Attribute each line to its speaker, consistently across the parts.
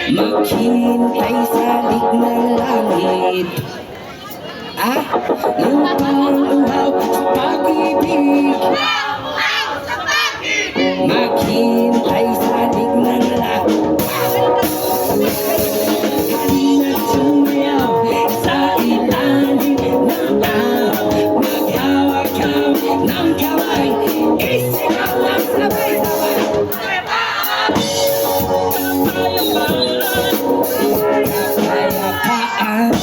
Speaker 1: Maghintay sa lig ng langit. Lupang uhaw sa pag-ibig. Maghintay sa lig ng langit. Halina't sumayaw sa ilalim ng araw. Maghawak-hawak ng kamay, isigaw ang sabay-sabay. Kapayapaan,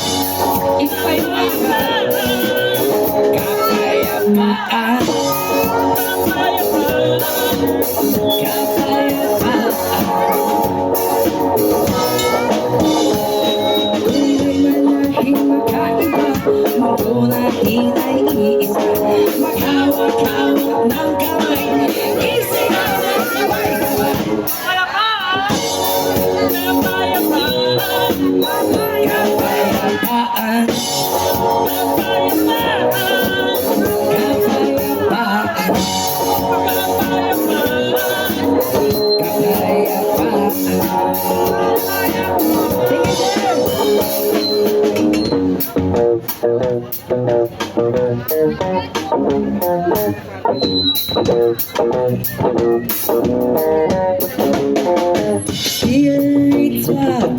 Speaker 1: ipaywagan. Kapayapaan, kapayapaan. Tunay manahing magkaiba, mundo na hinay iisa. Maghawak-hawak ng kamay, isigaw ang sabay-sabay. Kapayapaan, Spirit up,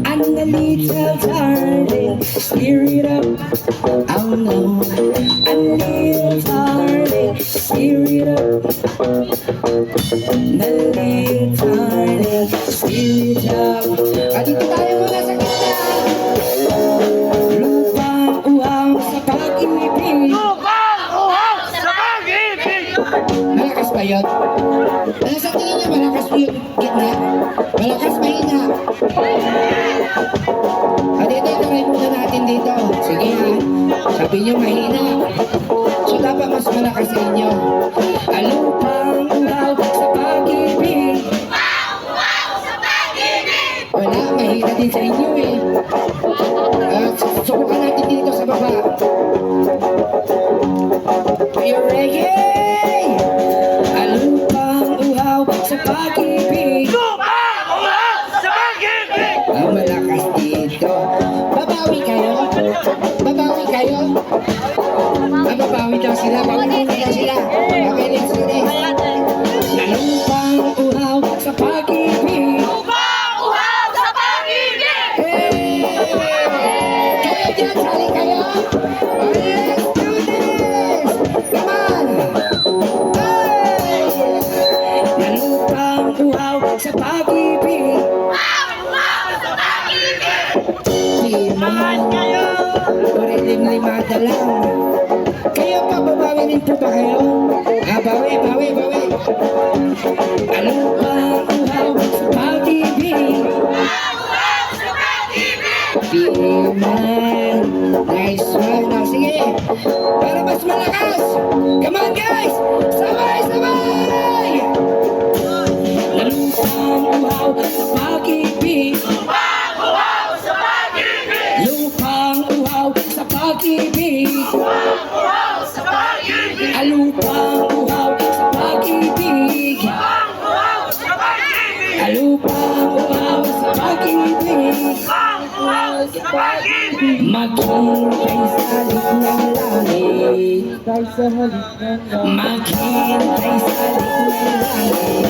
Speaker 1: and a little darling. Spirit up, oh no, a little darling. Spirit up, a little darling. Spirit up. Dito tayo muna sa gitna. Lupang uhaw sa pag-ibig.
Speaker 2: Lupang uhaw sa pag-ibig.
Speaker 1: Malakas ba yun? Sa tingin niya malakas yung gitna? Malakas ba yun ha? Dito, try muna natin dito. Sige ha. Sabi niyo mahina. So dapat mas malakas sa inyo. Lupang uhaw sa pag-ibig. Wala, mahina din sa inyo eh. Subukan natin dito sa baba. Are you ready? Lupang uhaw sa pag-ibig.
Speaker 2: Lupang uhaw sa pag-ibig.
Speaker 1: Malakas dito. Babawi kayo? Babawi kayo? Babawi daw sila. Babawi muna daw sila. Okay, next. Lupang uhaw sa pag-ibig.
Speaker 2: Lupang uhaw sa pag-ibig.
Speaker 1: Kayo dyan, sali kayo. Let's do this. Come on. Lupang uhaw sa pag-ibig.
Speaker 2: Samahan kayo.
Speaker 1: Limada lang. Kayo pa, babawi rin po ba kayo? Bawi. Lupang uhaw sa pag-ibig. Piman. Nice one. Sige. Para mas malakas. Come on guys. Sabay. Lupang uhaw sa pag-ibig.
Speaker 2: Lupang uhaw sa pag-ibig.
Speaker 1: Lupang uhaw sa pag-ibig.
Speaker 2: Lupang uhaw sa pag-ibig.
Speaker 1: Lupang uhaw sa pag-ibig.
Speaker 2: Lupang uhaw sa pag-ibig.
Speaker 1: Lupang uhaw sa pag-ibig.
Speaker 2: Lupang uhaw sa pag-ibig.
Speaker 1: Maghintay sa lig ng langit. Maghintay sa lig ng langit.